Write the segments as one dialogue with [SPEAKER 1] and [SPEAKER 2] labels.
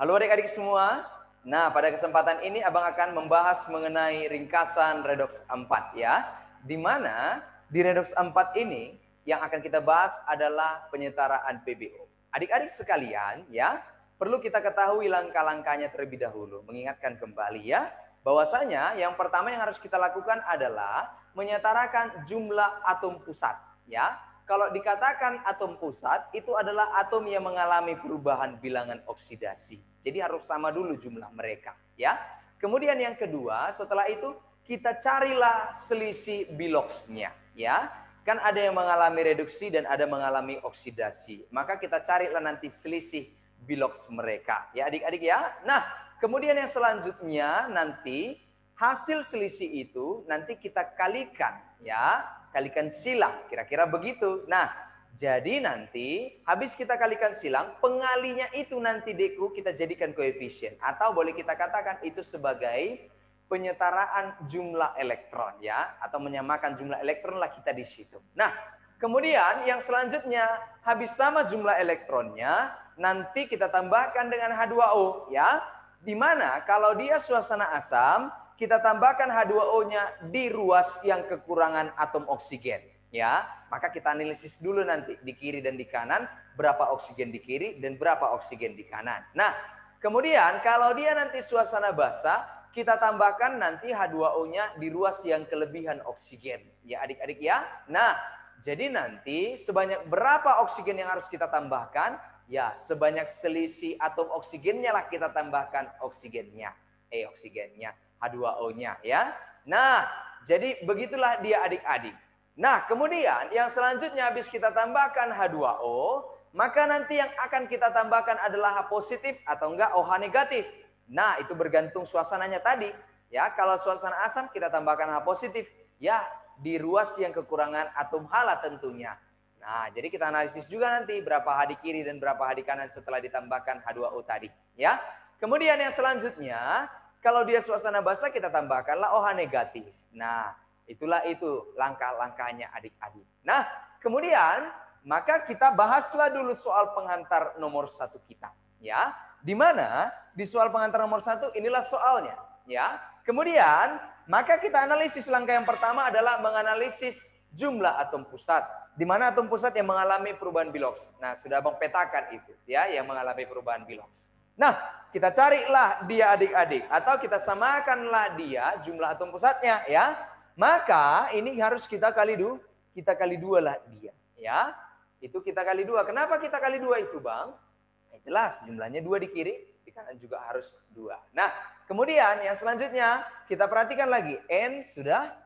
[SPEAKER 1] Halo adik-adik semua. Nah, pada kesempatan ini Abang akan membahas mengenai ringkasan redoks 4 ya. Di mana di redoks 4 ini yang akan kita bahas adalah penyetaraan PBO. Adik-adik sekalian ya, perlu kita ketahui langkah-langkahnya terlebih dahulu. Mengingatkan kembali ya, bahwasanya yang pertama yang harus kita lakukan adalah menyetarakan jumlah atom pusat ya. Kalau dikatakan atom pusat, itu adalah atom yang mengalami perubahan bilangan oksidasi. Jadi harus sama dulu jumlah mereka, ya. Kemudian yang kedua, setelah itu kita carilah selisih biloksnya, ya. Kan ada yang mengalami reduksi dan ada mengalami oksidasi. Maka kita carilah nanti selisih biloks mereka, ya adik-adik ya. Nah, kemudian yang selanjutnya nanti hasil selisih itu nanti kita kalikan, ya. Kalikan silang, kira-kira begitu. Nah, jadi nanti habis kita kalikan silang, pengalinya itu nanti Deku kita jadikan koefisien. Atau boleh kita katakan itu sebagai penyetaraan jumlah elektron ya. Atau menyamakan jumlah elektron lah kita di situ. Nah, kemudian yang selanjutnya habis sama jumlah elektronnya, nanti kita tambahkan dengan H2O ya. Dimana kalau dia suasana asam, kita tambahkan H2O-nya di ruas yang kekurangan atom oksigen. Ya, maka kita analisis dulu nanti di kiri dan di kanan, berapa oksigen di kiri dan berapa oksigen di kanan. Nah, kemudian kalau dia nanti suasana basah, kita tambahkan nanti H2O-nya di ruas yang kelebihan oksigen. Ya adik-adik ya. Nah, jadi nanti sebanyak berapa oksigen yang harus kita tambahkan? Ya, sebanyak selisih atom oksigennya lah kita tambahkan oksigennya. Oksigennya. H2O-nya ya. Nah, jadi begitulah dia adik-adik. Nah, kemudian yang selanjutnya habis kita tambahkan H2O, maka nanti yang akan kita tambahkan adalah H positif atau enggak OH negatif. Nah, itu bergantung suasananya tadi. Ya, kalau suasana asam kita tambahkan H positif. Ya, di ruas yang kekurangan atom H tentunya. Nah, jadi kita analisis juga nanti berapa H di kiri dan berapa H di kanan setelah ditambahkan H2O tadi. Ya. Kemudian yang selanjutnya, kalau dia suasana basah kita tambahkanlah OH negatif. Nah, itulah itu langkah-langkahnya adik-adik. Nah, kemudian maka kita bahaslah dulu soal pengantar nomor 1 kita. Ya, di mana di soal pengantar nomor 1 inilah soalnya. Ya, kemudian maka kita analisis langkah yang pertama adalah menganalisis jumlah atom pusat. Di mana atom pusat yang mengalami perubahan biloks. Nah, sudah Abang petakan itu ya, yang mengalami perubahan biloks. Nah, kita carilah dia adik-adik. Atau kita samakanlah dia jumlah atom pusatnya ya. Maka ini harus kita kali 2 lah dia. Ya, itu kita kali 2. Kenapa kita kali 2 itu Bang? Jelas jumlahnya 2 di kiri, di kanan juga harus 2. Nah, kemudian yang selanjutnya kita perhatikan lagi. N sudah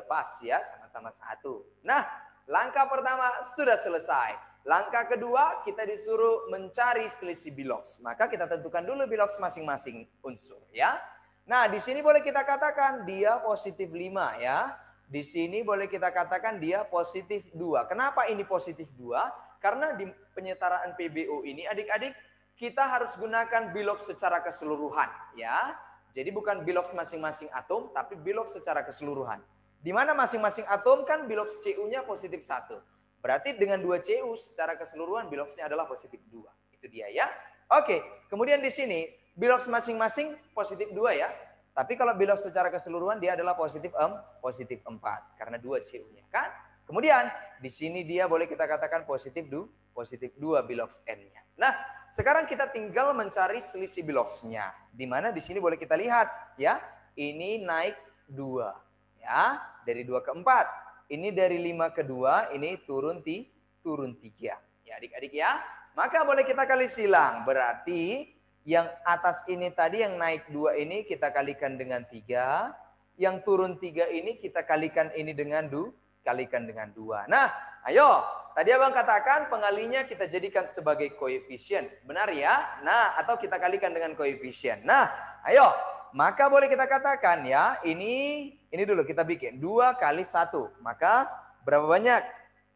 [SPEAKER 1] pas ya, sama-sama 1. Nah, langkah pertama sudah selesai. Langkah kedua, kita disuruh mencari selisih biloks. Maka kita tentukan dulu biloks masing-masing unsur ya. Nah, di sini boleh kita katakan dia positif 5 ya. Di sini boleh kita katakan dia positif 2. Kenapa ini positif 2? Karena di penyetaraan PBO ini adik-adik kita harus gunakan biloks secara keseluruhan ya. Jadi bukan biloks masing-masing atom, tapi biloks secara keseluruhan. Di mana masing-masing atom kan biloks Cu-nya positif 1. Berarti dengan 2 Cu secara keseluruhan biloksnya adalah positif 2. Itu dia ya. Oke, kemudian di sini biloks masing-masing positif 2 ya. Tapi kalau biloks secara keseluruhan dia adalah positif 4 karena 2 Cu-nya kan. Kemudian di sini dia boleh kita katakan positif 2 biloks N-nya. Nah, sekarang kita tinggal mencari selisih biloksnya. Di mana di sini boleh kita lihat ya. Ini naik 2 ya, dari 2 ke 4. Ini dari 5 ke 2, ini turun 3. Ya adik-adik ya. Maka boleh kita kali silang. Berarti yang atas ini tadi yang naik 2 ini kita kalikan dengan 3. Yang turun 3 ini kita kalikan ini dengan 2. Nah, ayo. Tadi Abang katakan pengalinya kita jadikan sebagai koefisien. Benar ya? Nah, atau kita kalikan dengan koefisien. Nah, ayo. Maka boleh kita katakan ya, ini dulu kita bikin 2 kali 1. Maka berapa banyak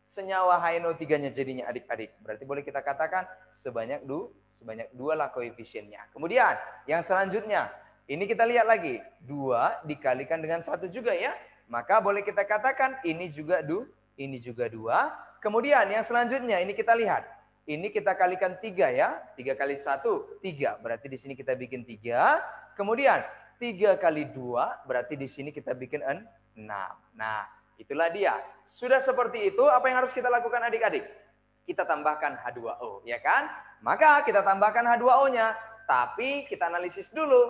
[SPEAKER 1] senyawa HNO3-nya jadinya adik-adik? Berarti boleh kita katakan sebanyak 2 lah koefisiennya. Kemudian yang selanjutnya, ini kita lihat lagi. 2 dikalikan dengan 1 juga ya. Maka boleh kita katakan ini juga 2. Kemudian yang selanjutnya ini kita lihat. Ini kita kalikan 3 ya. 3 kali 1, 3. Berarti di sini kita bikin 3. Kemudian 3 kali 2, berarti di sini kita bikin 6. Nah, itulah dia. Sudah seperti itu, apa yang harus kita lakukan adik-adik? Kita tambahkan H2O, ya kan? Maka kita tambahkan H2O-nya. Tapi kita analisis dulu.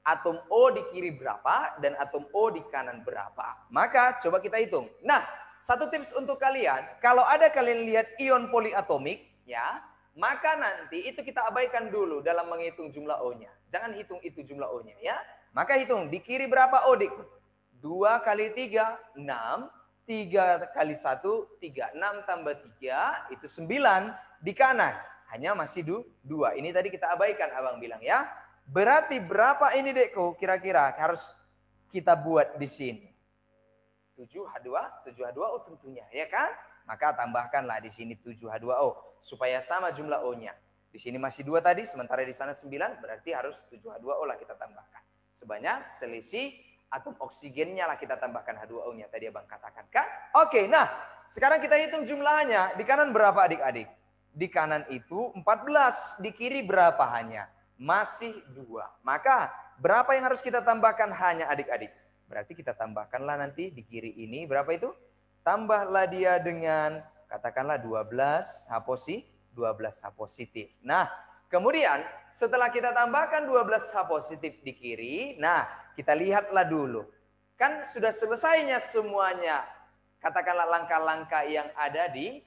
[SPEAKER 1] Atom O di kiri berapa dan atom O di kanan berapa. Maka coba kita hitung. Nah, satu tips untuk kalian. Kalau ada kalian lihat ion poliatomik, ya, maka nanti itu kita abaikan dulu dalam menghitung jumlah O-nya. Jangan hitung itu jumlah O-nya, ya. Maka hitung, di kiri berapa O, Dik? 2 kali 3, 6. 3 kali 1, 3. 6 tambah 3, itu 9. Di kanan, hanya masih 2. Ini tadi kita abaikan, Abang bilang ya. Berarti berapa ini, Dekku? Kira-kira harus kita buat di sini. 7H2O tentunya, ya kan? Maka tambahkanlah di sini 7H2O. Supaya sama jumlah O-nya. Di sini masih 2 tadi, sementara di sana 9, berarti harus 7H2O lah kita tambahkan. Sebanyak selisih atom oksigennya lah kita tambahkan H2O-nya tadi Abang katakan kan? Oke, nah sekarang kita hitung jumlahnya. Di kanan berapa adik-adik? Di kanan itu 14, di kiri berapa hanya? Masih 2. Maka berapa yang harus kita tambahkan hanya adik-adik? Berarti kita tambahkanlah nanti di kiri ini berapa itu? Tambahlah dia dengan katakanlah 12 H positif. Nah, kemudian setelah kita tambahkan 12 H positif di kiri, nah kita lihatlah dulu. Kan sudah selesainya semuanya. Katakanlah langkah-langkah yang ada di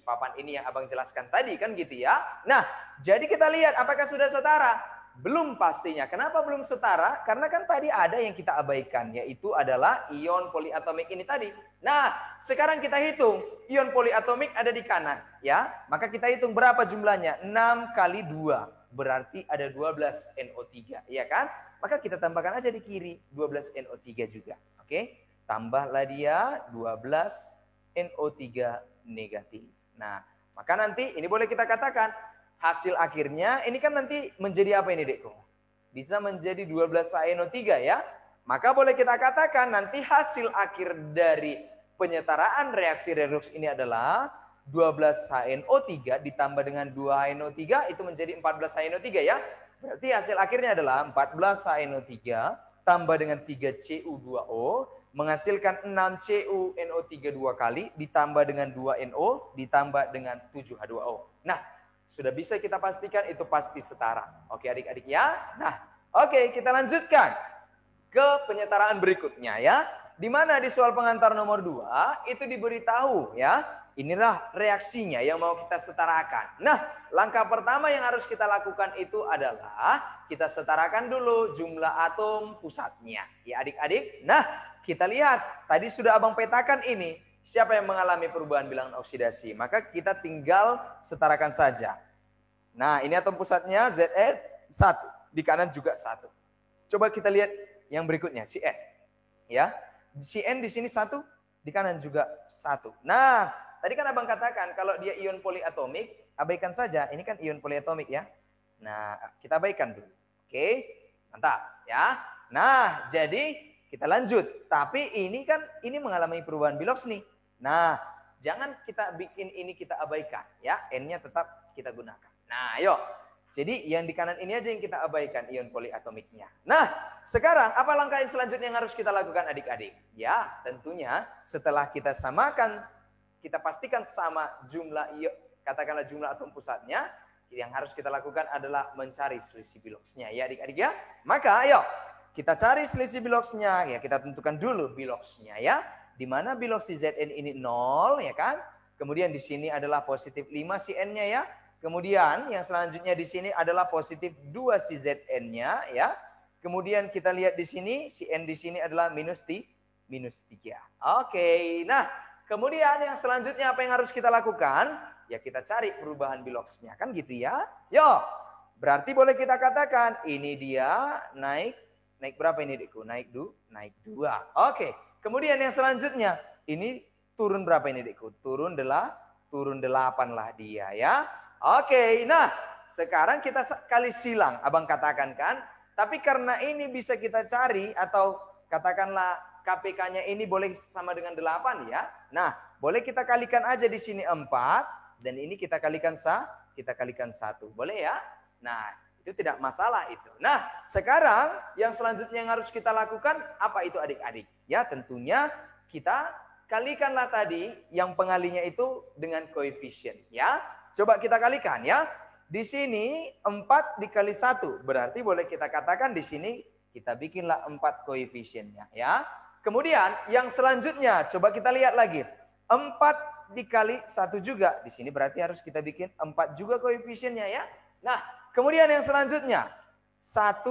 [SPEAKER 1] papan ini yang Abang jelaskan tadi kan gitu ya. Nah, jadi kita lihat apakah sudah setara? Belum pastinya. Kenapa belum setara? Karena kan tadi ada yang kita abaikan, yaitu adalah ion poliatomik ini tadi. Nah, sekarang kita hitung. Ion poliatomik ada di kanan, ya. Maka kita hitung berapa jumlahnya? 6 kali 2. Berarti ada 12 NO3, ya kan? Maka kita tambahkan aja di kiri 12 NO3 juga. Oke? Tambahlah dia 12 NO3 negatif. Nah, maka nanti ini boleh kita katakan hasil akhirnya ini kan nanti menjadi apa ini, Dekku? Bisa menjadi 12 HNO3 ya. Maka boleh kita katakan nanti hasil akhir dari penyetaraan reaksi redoks ini adalah 12 HNO3 ditambah dengan 2 HNO3 itu menjadi 14 HNO3 ya. Berarti hasil akhirnya adalah 14 HNO3 tambah dengan 3 Cu2O menghasilkan 6 CuNO3 2 kali ditambah dengan 2 NO ditambah dengan 7 H2O. Nah, sudah bisa kita pastikan itu pasti setara. Oke adik-adik ya. Nah, oke kita lanjutkan ke penyetaraan berikutnya ya. Di mana di soal pengantar nomor 2 itu diberitahu ya. Inilah reaksinya yang mau kita setarakan. Nah, langkah pertama yang harus kita lakukan itu adalah kita setarakan dulu jumlah atom pusatnya. Ya adik-adik. Nah, kita lihat tadi sudah Abang petakan ini. Siapa yang mengalami perubahan bilangan oksidasi? Maka kita tinggal setarakan saja. Nah, ini atom pusatnya Zn 1. Di kanan juga 1. Coba kita lihat yang berikutnya, Cn. Ya, Cn di sini 1, di kanan juga 1. Nah, tadi kan Abang katakan kalau dia ion poliatomik, abaikan saja. Ini kan ion poliatomik ya. Nah, kita abaikan dulu. Oke, mantap ya. Nah, jadi kita lanjut. Tapi ini kan ini mengalami perubahan biloks nih. Nah, jangan kita bikin ini kita abaikan ya. N-nya tetap kita gunakan. Nah, ayo. Jadi yang di kanan ini aja yang kita abaikan ion poliatomiknya. Nah, sekarang apa langkah yang selanjutnya yang harus kita lakukan adik-adik? Ya, tentunya setelah kita samakan, kita pastikan sama jumlah ion, katakanlah jumlah atom pusatnya, yang harus kita lakukan adalah mencari selisih biloksnya ya adik-adik ya. Maka ayo kita cari selisih biloksnya ya, kita tentukan dulu biloksnya ya. Di mana biloks si Zn ini 0 ya kan? Kemudian di sini adalah positif 5 Cn-nya ya. Kemudian yang selanjutnya di sini adalah positif 2 si Zn-nya ya. Kemudian kita lihat di sini Cn di sini adalah minus 3. Oke. Nah, kemudian yang selanjutnya apa yang harus kita lakukan? Ya kita cari perubahan biloksnya kan gitu ya. Yo. Berarti boleh kita katakan ini dia naik berapa ini Dekku? Naik 2. Oke. Kemudian yang selanjutnya, ini turun berapa ini Dekku? Turun 8 lah dia ya. Oke, nah sekarang kita kali silang, Abang katakan kan. Tapi karena ini bisa kita cari atau katakanlah KPK-nya ini boleh sama dengan 8 ya. Nah, boleh kita kalikan aja di sini 4. Dan ini kita kalikan 1. Boleh ya? Nah, itu tidak masalah itu. Nah, sekarang yang selanjutnya yang harus kita lakukan apa itu adik-adik? Ya, tentunya kita kalikanlah tadi yang pengalinya itu dengan koefisien ya. Coba kita kalikan ya. Di sini 4 dikali 1 berarti boleh kita katakan di sini kita bikinlah 4 koefisiennya ya. Kemudian yang selanjutnya coba kita lihat lagi. 4 dikali 1 juga. Di sini berarti harus kita bikin 4 juga koefisiennya ya. Nah, kemudian yang selanjutnya 1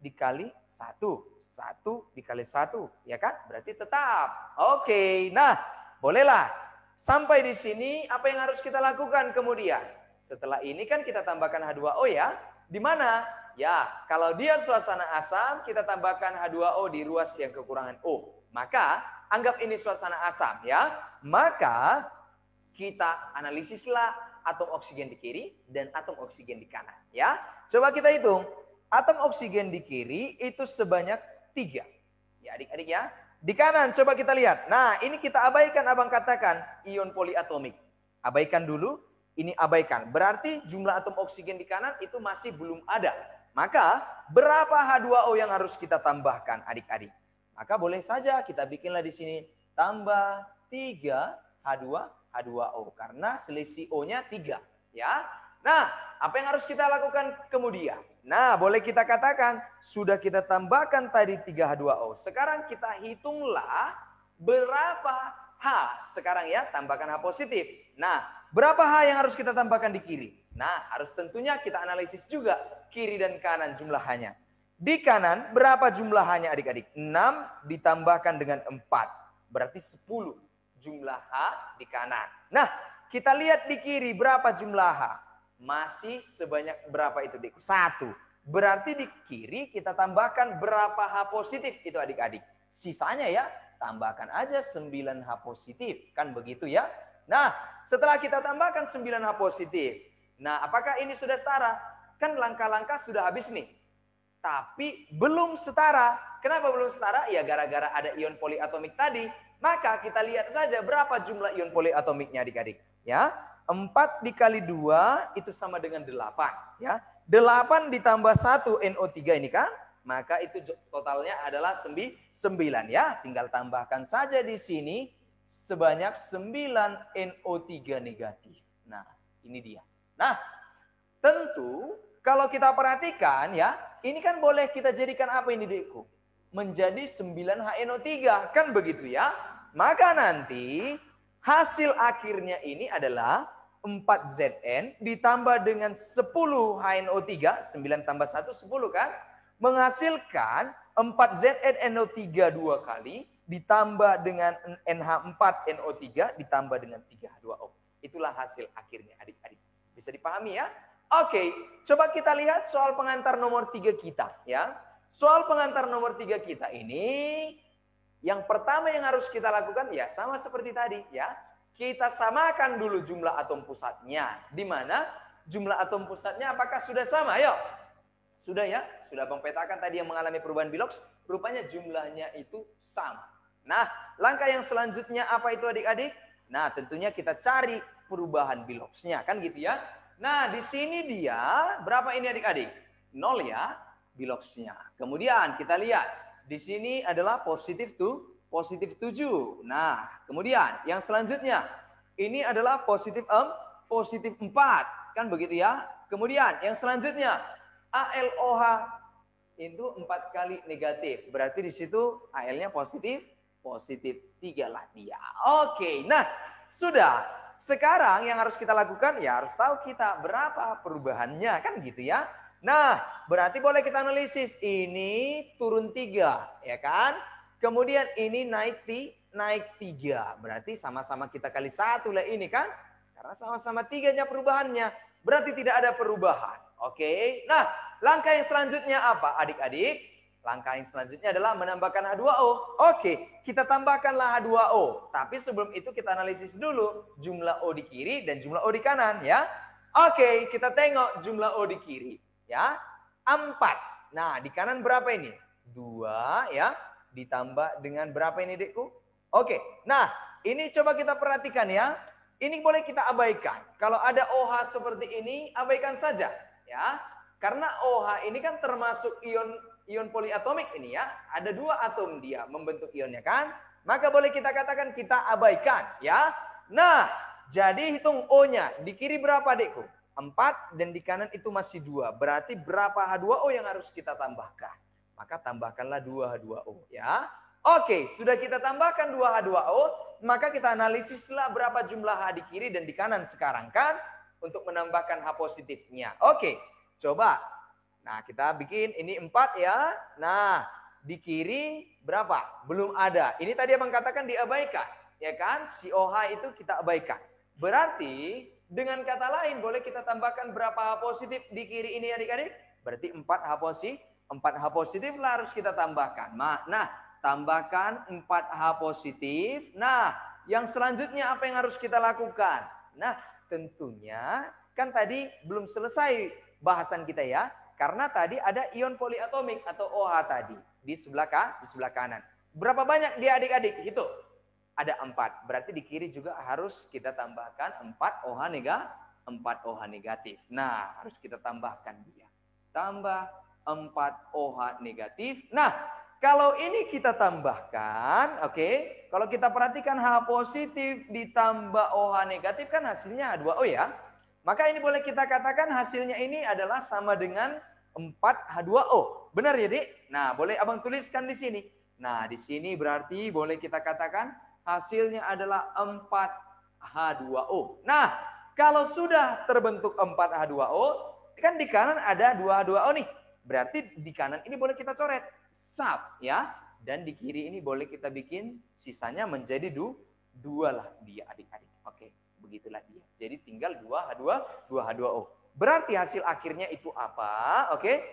[SPEAKER 1] dikali 1. 1 dikali 1, ya kan? Berarti tetap. Oke, nah bolehlah. Sampai di sini apa yang harus kita lakukan kemudian? Setelah ini kan kita tambahkan H2O ya. Di mana? Ya, kalau dia suasana asam, kita tambahkan H2O di ruas yang kekurangan O. Maka anggap ini suasana asam ya. Maka kita analisislah atom oksigen di kiri dan atom oksigen di kanan ya. Coba kita hitung. Atom oksigen di kiri itu sebanyak 3. Ya adik-adik ya. Di kanan coba kita lihat. Nah ini kita abaikan abang katakan ion poliatomik. Abaikan dulu. Ini abaikan. Berarti jumlah atom oksigen di kanan itu masih belum ada. Maka berapa H2O yang harus kita tambahkan adik-adik? Maka boleh saja kita bikinlah di sini tambah 3 H2O. Karena selisih O-nya 3. Ya. Nah apa yang harus kita lakukan kemudian? Nah, boleh kita katakan sudah kita tambahkan tadi 3H2O. Sekarang kita hitunglah berapa H. Sekarang ya, tambahkan H positif. Nah, berapa H yang harus kita tambahkan di kiri? Nah, harus tentunya kita analisis juga kiri dan kanan jumlah H-nya. Di kanan berapa jumlah H-nya adik-adik? 6 ditambahkan dengan 4. Berarti 10 jumlah H di kanan. Nah, kita lihat di kiri berapa jumlah H. Masih sebanyak berapa itu dik? 1. Berarti di kiri kita tambahkan berapa H positif itu adik-adik. Sisanya ya tambahkan aja 9H positif. Kan begitu ya. Nah setelah kita tambahkan 9H positif. Nah apakah ini sudah setara? Kan langkah-langkah sudah habis nih. Tapi belum setara. Kenapa belum setara? Ya gara-gara ada ion poliatomik tadi. Maka kita lihat saja berapa jumlah ion poliatomiknya adik-adik. Ya. 4 dikali 2 itu sama dengan 8 ya. 8 ditambah 1 NO3 ini kan, maka itu totalnya adalah 9 ya. Tinggal tambahkan saja di sini sebanyak 9 NO3 negatif. Nah, ini dia. Nah, tentu kalau kita perhatikan ya, ini kan boleh kita jadikan apa ini Dekku? Menjadi 9HNO3 kan begitu ya. Maka nanti hasil akhirnya ini adalah 4Zn ditambah dengan 10 HNO3, 9 tambah 1, 10 kan? Menghasilkan 4ZnNO3 2 kali, ditambah dengan NH4NO3, ditambah dengan 3H2O. Itulah hasil akhirnya adik-adik. Bisa dipahami ya? Oke, coba kita lihat soal pengantar nomor 3 kita. Ya. Soal pengantar nomor 3 kita ini, yang pertama yang harus kita lakukan ya sama seperti tadi ya. Kita samakan dulu jumlah atom pusatnya. Di mana jumlah atom pusatnya apakah sudah sama? Ayo. Sudah ya? Sudah Bang petakan tadi yang mengalami perubahan biloks. Rupanya jumlahnya itu sama. Nah, langkah yang selanjutnya apa itu adik-adik? Nah, tentunya kita cari perubahan biloksnya. Kan gitu ya? Nah, di sini dia berapa ini adik-adik? 0 ya biloksnya. Kemudian kita lihat. Di sini adalah positif 7. Nah, kemudian yang selanjutnya ini adalah positif 4, kan begitu ya. Kemudian yang selanjutnya ALOH itu 4 kali negatif. Berarti di situ AL-nya positif 3 lah dia. Oke, nah sudah. Sekarang yang harus kita lakukan ya harus tahu kita berapa perubahannya kan gitu ya. Nah, berarti boleh kita analisis ini turun 3, ya kan? Kemudian ini naik 3. Berarti sama-sama kita kali 1 lah ini kan? Karena sama-sama 3-nya perubahannya. Berarti tidak ada perubahan. Oke. Nah, langkah yang selanjutnya apa adik-adik? Langkah yang selanjutnya adalah menambahkan H2O. Oke, kita tambahkanlah H2O. Tapi sebelum itu kita analisis dulu jumlah O di kiri dan jumlah O di kanan ya. Oke, kita tengok jumlah O di kiri ya. 4. Nah, di kanan berapa ini? 2 ya. Ditambah dengan berapa ini, Dekku? Oke, nah ini coba kita perhatikan ya. ini boleh kita abaikan. Kalau ada OH seperti ini, abaikan saja. Ya, karena OH ini kan termasuk ion poliatomik ini ya. Ada 2 atom dia membentuk ionnya kan. Maka boleh kita katakan kita abaikan ya. Nah, jadi hitung O-nya. Di kiri berapa adikku? 4 dan di kanan itu masih 2. Berarti berapa H2O yang harus kita tambahkan? Maka tambahkanlah 2H2O ya. Oke, sudah kita tambahkan 2H2O. Maka kita analisislah berapa jumlah H di kiri dan di kanan sekarang kan. Untuk menambahkan H positifnya. Oke, coba. Nah, kita bikin ini 4 ya. Nah, di kiri berapa? Belum ada. Ini tadi abang katakan diabaikan. Ya kan? Si OH itu kita abaikan. Berarti dengan kata lain boleh kita tambahkan berapa H positif di kiri ini adik-adik? Berarti 4H positif. 4H positif lah harus kita tambahkan. Nah, tambahkan 4H positif. Nah, yang selanjutnya apa yang harus kita lakukan? Nah, tentunya kan tadi belum selesai bahasan kita ya. Karena tadi ada ion poliatomik atau OH tadi di sebelah kanan. Berapa banyak dia adik-adik? Hitung. Ada 4. Berarti di kiri juga harus kita tambahkan 4 OH negatif. Nah, harus kita tambahkan dia. Tambah 4 OH negatif. Nah, kalau ini kita tambahkan, oke. Kalau kita perhatikan H positif ditambah OH negatif kan hasilnya H2O ya. Maka ini boleh kita katakan hasilnya ini adalah sama dengan 4H2O. Benar ya, Dik? Nah, boleh abang tuliskan di sini. Nah, di sini berarti boleh kita katakan hasilnya adalah 4H2O. Nah, kalau sudah terbentuk 4H2O, kan di kanan ada 2H2O nih. Berarti di kanan ini boleh kita coret. Sub ya. Dan di kiri ini boleh kita bikin sisanya menjadi 2 lah dia adik-adik. Oke, begitulah dia. Jadi tinggal 2H2O. Berarti hasil akhirnya itu apa? Oke.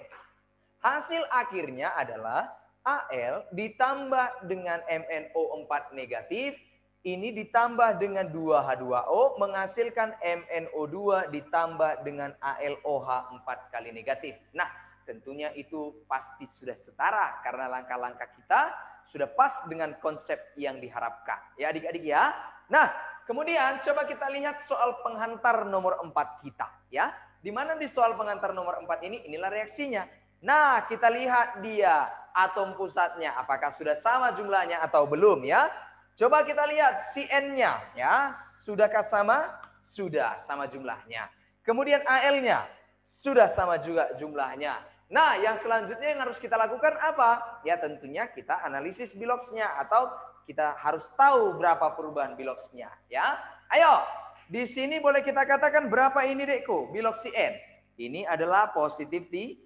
[SPEAKER 1] Hasil akhirnya adalah Al ditambah dengan MnO4 negatif. Ini ditambah dengan 2H2O menghasilkan MnO2 ditambah dengan AlOH 4 kali negatif. Nah, tentunya itu pasti sudah setara karena langkah-langkah kita sudah pas dengan konsep yang diharapkan. Ya adik-adik ya. Nah, kemudian coba kita lihat soal penghantar nomor 4 kita. Ya, di mana di soal penghantar nomor 4 ini, inilah reaksinya. Nah, kita lihat dia atom pusatnya. Apakah sudah sama jumlahnya atau belum ya. Coba kita lihat CN-nya ya. Sudahkah sama? Sudah sama jumlahnya. Kemudian AL-nya sudah sama juga jumlahnya. Nah, yang selanjutnya yang harus kita lakukan apa? Ya tentunya kita analisis biloxnya atau kita harus tahu berapa perubahan biloxnya. Ya, ayo. Di sini boleh kita katakan berapa ini dekku? Bilox CN. Ini adalah positif 3.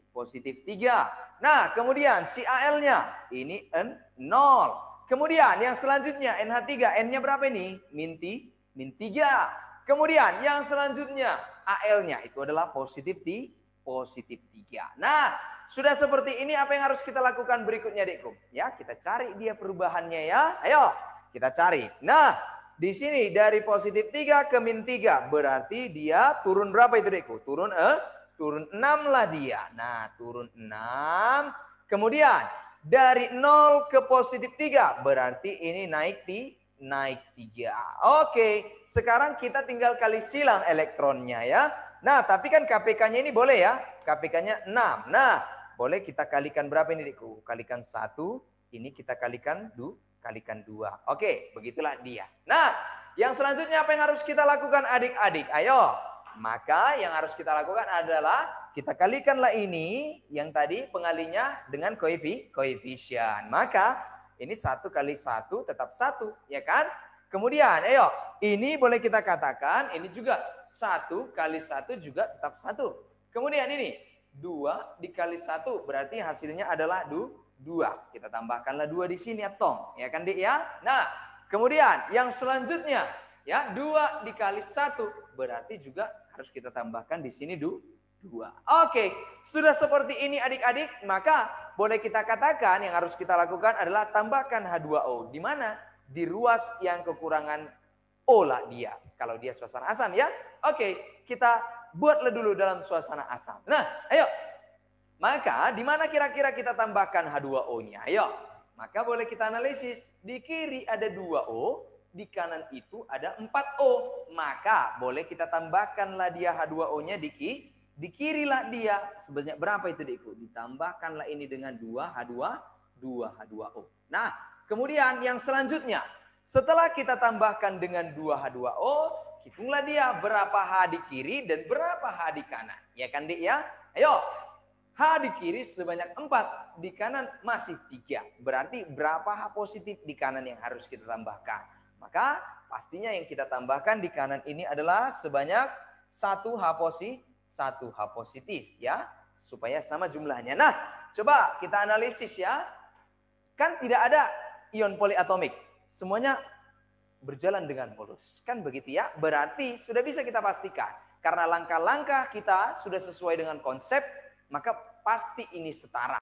[SPEAKER 1] Nah, kemudian si AL-nya ini 0. Kemudian yang selanjutnya NH3, N-nya berapa ini? Min 3. Kemudian yang selanjutnya AL-nya itu adalah positif 3. Nah, sudah seperti ini apa yang harus kita lakukan berikutnya, Dekku? Ya, kita cari dia perubahannya ya. Ayo, kita cari. Nah, di sini dari positif 3 ke min 3 berarti dia turun berapa itu, Dekku? Turun 6 lah dia. Nah, turun 6. Kemudian dari 0 ke positif 3 berarti ini naik 3. Oke, sekarang kita tinggal kali silang elektronnya ya. Nah, tapi kan KPK-nya ini boleh ya. KPK-nya 6. Nah, boleh kita kalikan berapa ini, Dekku? Kalikan 1, ini kita kalikan 2. Oke, begitulah dia. Nah, yang selanjutnya apa yang harus kita lakukan adik-adik? Ayo. Maka yang harus kita lakukan adalah kita kalikanlah ini yang tadi pengalinya dengan koefisien. Maka ini 1 kali 1 tetap 1, ya kan? Kemudian, ayo, ini boleh kita katakan ini juga 1 kali 1 juga tetap 1. Kemudian ini 2 dikali 1 berarti hasilnya adalah 2. Kita tambahkanlah 2 di sini ya, Tong. Ya kan, Dik ya? Nah, kemudian yang selanjutnya ya 2 dikali 1 berarti juga harus kita tambahkan di sini 2. Oke, sudah seperti ini adik-adik, maka boleh kita katakan yang harus kita lakukan adalah tambahkan H2O. Di mana? Di ruas yang kekurangan O lah dia. Kalau dia suasana asam ya. Oke, kita buatlah dulu dalam suasana asam. Nah, ayo. Maka di mana kira-kira kita tambahkan H2O-nya? Ayo. Maka boleh kita analisis. Di kiri ada 2O, di kanan itu ada 4O. Maka boleh kita tambahkanlah dia H2O-nya di kirilah dia. Sebanyak berapa itu Dikku? Ditambahkanlah ini dengan 2H2O. Nah, kemudian yang selanjutnya, setelah kita tambahkan dengan 2H2O, hitunglah dia berapa H di kiri dan berapa H di kanan. Ya kan Dik ya? Ayo. H di kiri sebanyak 4, di kanan masih 3. Berarti berapa H positif di kanan yang harus kita tambahkan? Maka pastinya yang kita tambahkan di kanan ini adalah sebanyak 1 H positif ya. Supaya sama jumlahnya. Nah, coba kita analisis ya. Kan tidak ada ion poliatomik. Semuanya berjalan dengan mulus. Kan begitu ya? Berarti sudah bisa kita pastikan. Karena langkah-langkah kita sudah sesuai dengan konsep, maka pasti ini setara.